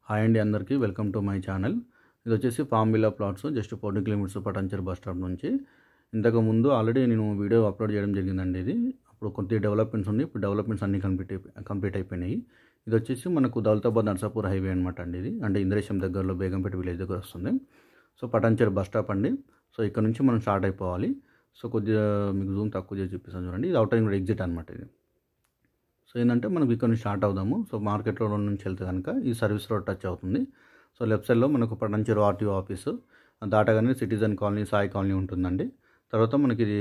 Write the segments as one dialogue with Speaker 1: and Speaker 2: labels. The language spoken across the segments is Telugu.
Speaker 1: హాయ్ అండి అందరికీ వెల్కమ్ టు మై ఛానల్. ఇది వచ్చేసి farm villa plots just 14 kilometres Patancheru bus stop నుంచి. ఇంతకు ముందు ఆల్రెడీ నేను వీడియో అప్లోడ్ చేయడం జరిగిందండి. ఇది అప్పుడు కొద్దిగా డెవలప్మెంట్స్ ఉంది, ఇప్పుడు డెవలప్మెంట్స్ అన్నీ కంప్లీట్ అయిపోయినాయి. ఇది వచ్చేసి మనకు దౌలతాబాద్ నర్సాపూర్ హైవే అనమాట అండి. ఇది అంటే ఇంద్రేశం దగ్గరలో బేగంపేట విలేజ్ దగ్గర వస్తుంది. సో పటాన్చెరు బస్ స్టాప్ అండి. సో ఇక్కడ నుంచి మనం స్టార్ట్ అయిపోవాలి. సో కొద్దిగా మీకు జూమ్ తక్కువ చేసి చూపిస్తాను చూడండి. ఇది అవుటర్ రింగ్ ఎగ్జిట్ అనమాట ఇది. సో ఏంటంటే మనకు ఇక్కడ నుంచి స్టార్ట్ అవుదాము. సో మార్కెట్ రోడ్ నుంచి వెళ్తే కనుక ఈ సర్వీస్ రోడ్ టచ్ అవుతుంది. సో లెఫ్ట్ సైడ్లో మనకు పటాన్చెరు ఆర్టీఓ ఆఫీసు దాటగానే సిటిజన్ కాలనీ, సాయి కాలనీ ఉంటుందండి. తర్వాత మనకి ఇది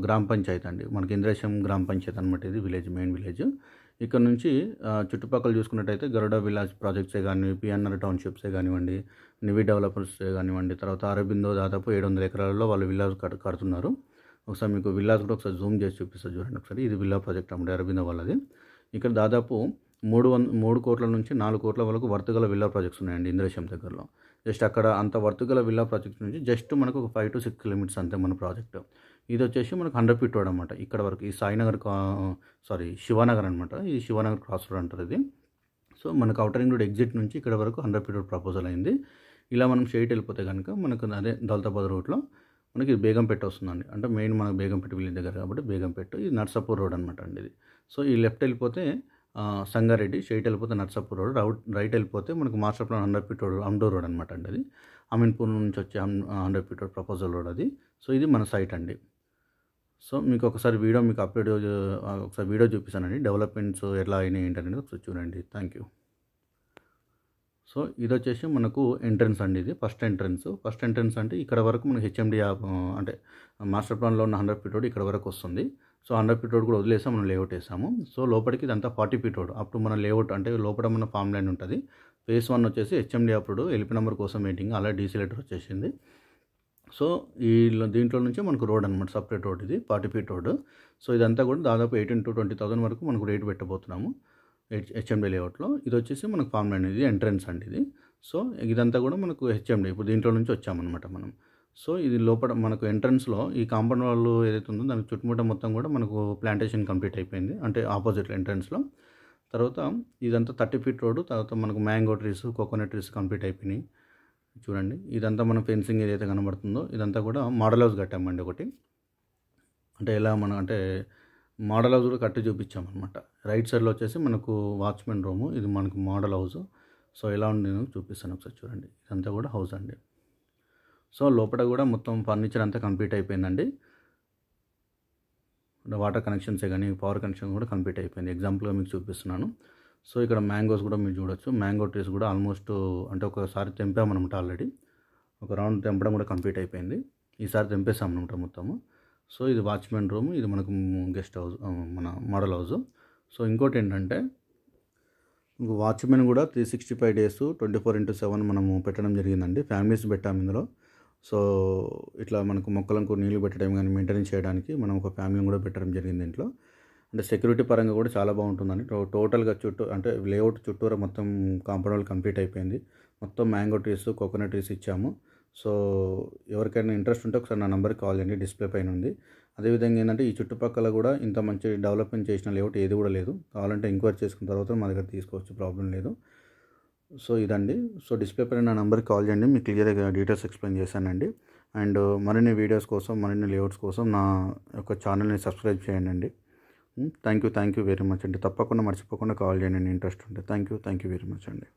Speaker 1: గ్రామ పంచాయతీ అండి. మనకి ఇంద్రేశం గ్రామ పంచాయతీ అనమాట. ఇది విలేజ్, మెయిన్ విలేజ్. ఇక్కడ నుంచి చుట్టుపక్కల చూసుకున్నట్టయితే గరుడ విలాజ్ ప్రాజెక్ట్సే కానీ, పిఎన్ఆర్ టౌన్షిప్సే కానివ్వండి, నివి డెవలపర్సే కానివ్వండి, తర్వాత అరబిందో దాదాపు 700 ఎకరాలలో వాళ్ళు విల్లాస్ కడుతున్నారు. ఒకసారి మీకు విల్లాస్ కూడా ఒకసారి జూమ్ చేసి చూపిస్తారు చూడండి ఒకసారి. ఇది విల్లా ప్రాజెక్ట్ అన్నమాట అరబిందో వాళ్ళది. ఇక్కడ దాదాపు 3 కోట్ల నుంచి 4 కోట్ల వరకు వర్తుగల విల్లా ప్రాజెక్ట్స్ ఉన్నాయండి ఇంద్రేశం దగ్గరలో. జస్ట్ అక్కడ అంత వర్తుగల విల్లా ప్రాజెక్ట్ నుంచి జస్ట్ మనకు ఒక 5 to 6 కిలోమీటర్స్ అంతే మన ప్రాజెక్ట్. ఇది వచ్చేసి మనకు 100 ఫీట్ రోడ్ అనమాట. ఇక్కడ వరకు ఈ సాయినగర్ శివానగర్ అనమాట. ఇది శివానగర్ క్రాస్ రోడ్ అంటారు ఇది. సో మనకు అవుటర్ రింగ్ రోడ్ ఎగ్జిట్ నుంచి ఇక్కడ వరకు 100 ఫీట్ రోడ్ ప్రపోజల్ అయింది. ఇలా మనం స్ట్రైట్ వెళ్ళిపోతే కనుక మనకు అదే దౌలతాబాద్ రోడ్లో మనకి బేగంపేట వస్తుందండి. అంటే మెయిన్ మనకు బేగంపేట విలేజ్ దగ్గర కాబట్టి బేగంపేట. ఇది నర్సాపూర్ రోడ్ అనమాట అండి ఇది. సో ఈ లెఫ్ట్ వెళ్ళిపోతే సంగారెడ్డి, స్ట్రైట్ వెళ్ళిపోతే నర్సాపూర్ రోడ్, రైట్ వెళ్ళిపోతే మనకు master plan 100 feet road Amdur road అనమాట అండి అది. అమీన్పూర్ నుంచి వచ్చే 100 ఫీట్ రోడ్ ప్రపోజల్ రోడ్ అది. సో ఇది మన సైట్ అండి. సో మీకు ఒకసారి వీడియో మీకు ఒకసారి వీడియో చూపిస్తానండి. డెవలప్మెంట్స్ ఎట్లా అయినాయి ఏంటనేది ఒకసారి చూడండి. Thank you. సో ఇది వచ్చేసి మనకు ఎంట్రన్స్ అండి. ఇది ఫస్ట్ ఎంట్రన్స్ అంటే ఇక్కడ వరకు మనకి హెచ్ఎండి అంటే మాస్టర్ ప్లాన్లో ఉన్న 100 ఫీట్ రోడ్ ఇక్కడ వరకు వస్తుంది. సో 100 ఫీట్ రోడ్ కూడా వదిలేసాం, మనం లేఅవుట్ వేసాము. సో లోపలికి ఇదంతా 40 ఫీట్ రోడ్. అప్పుడు మన లేఅవుట్ అంటే లోపల మన ఫామ్ ల్యాండ్ ఉంటుంది. ఫేస్ 1 వచ్చేసి హెచ్ఎండి అప్పుడు ఎల్పీ నెంబర్ కోసం వెయిటింగ్, అలా డీసీ లెటర్ వచ్చేసింది. సో దీంట్లో నుంచి మనకు రోడ్ అనమాట, సపరేట్ రోడ్ ఇది 40 ఫీట్ రోడ్. సో ఇదంతా కూడా దాదాపు 18,000 to 20,000 వరకు మనకు రేట్ పెట్టబోతున్నాము హెచ్ఎండి లేఅవుట్లో. ఇది వచ్చేసి మనకు ఫామ్ ల్యాండ్, ఇది ఎంట్రన్స్ అండి ఇది. సో ఇదంతా కూడా మనకు హెచ్ఎండి, ఇప్పుడు దీంట్లో నుంచి వచ్చామన్నమాట మనం. సో ఇది లోపల మనకు ఎంట్రన్స్లో ఈ కాంపౌండ్ వాళ్ళు ఏదైతే ఉందో దానికి చుట్టుముట్ట మొత్తం కూడా మనకు ప్లాంటేషన్ కంప్లీట్ అయిపోయింది, అంటే ఆపోజిట్ ఎంట్రన్స్లో. తర్వాత ఇదంతా 30 ఫీట్ రోడ్. తర్వాత మనకు mango trees, coconut trees complete అయిపోయినాయి చూడండి. ఇదంతా మనం ఫెన్సింగ్ ఏదైతే కనబడుతుందో ఇదంతా కూడా మోడల్ హౌస్ కట్టామండి ఒకటి. అంటే ఎలా మనం అంటే మోడల్ హౌస్ కూడా కట్టి చూపించామన్నమాట. రైట్ సైడ్లో వచ్చేసి మనకు వాచ్మెన్ రూము, ఇది మనకు మోడల్ హౌస్. సో ఎలా ఉంది నేను చూపిస్తాను ఒకసారి చూడండి. ఇదంతా కూడా హౌస్ అండి. సో లోపల కూడా మొత్తం ఫర్నిచర్ అంతా కంప్లీట్ అయిపోయిందండి. వాటర్ కనెక్షన్సే కానీ పవర్ కనెక్షన్ కూడా కంప్లీట్ అయిపోయింది. ఎగ్జాంపుల్గా మీకు చూపిస్తున్నాను. సో ఇక్కడ మ్యాంగోస్ కూడా మీరు చూడొచ్చు. మ్యాంగో ట్రీస్ కూడా ఆల్మోస్ట్ అంటే ఒకసారి తెంపామన్నమాట ఆల్రెడీ. ఒక రౌండ్ తెంపడం కూడా కంప్లీట్ అయిపోయింది. ఈసారి తెంపేసామన్నమాట మొత్తము. సో ఇది వాచ్మెన్ రూమ్, ఇది మనకు గెస్ట్ హౌస్, మన మోడల్ హౌస్. సో ఇంకోటి ఏంటంటే వాచ్మెన్ కూడా 365 days 24/7 మనము పెట్టడం జరిగిందండి. ఫ్యామిలీస్ పెట్టాము ఇందులో. సో ఇట్లా మనకు మొక్కలకు నీళ్లు పెట్టడం కానీ మెయింటెనెన్స్ చేయడానికి మనం ఒక ఫ్యామిలీని కూడా పెట్టడం జరిగింది ఇంట్లో. అంటే సెక్యూరిటీ పరంగా కూడా చాలా బాగుంటుందండి. టోటల్గా అంటే లేఅవుట్ చుట్టూరా మొత్తం కాంపౌండ్ కంప్లీట్ అయిపోయింది. మొత్తం మ్యాంగో ట్రీస్, కోకోనట్ ట్రీస్ ఇచ్చాము. సో ఎవరికైనా ఇంట్రెస్ట్ ఉంటే ఒకసారి నా నెంబర్కి కాల్ చేయండి, డిస్ప్లే పైన ఉంది. అదేవిధంగా ఏంటంటే ఈ చుట్టుపక్కల కూడా ఇంత మంచి డెవలప్మెంట్ చేసిన లేఅవుట్ ఏది కూడా లేదు. కావాలంటే ఎంక్వైరీ చేసుకున్న తర్వాత మా దగ్గర తీసుకోవచ్చు, ప్రాబ్లం లేదు. సో ఇదండి. సో డిస్ప్లే పైన నా నెంబర్కి కాల్ చేయండి, మీకు క్లియర్గా డీటెయిల్స్ ఎక్స్ప్లెయిన్ చేశానండి. అండ్ మరిన్ని వీడియోస్ కోసం, మరిన్ని లేఅవుట్స్ కోసం నా యొక్క ఛానల్ని సబ్స్క్రైబ్ చేయండి. థ్యాంక్ యూ వెరీ మచ్ అండి. తప్పకుండా మర్చిపోకుండా కాల్ చేయండి ఇంట్రెస్ట్ ఉంటే. థ్యాంక్ యూ వెరీ మచ్ అండి.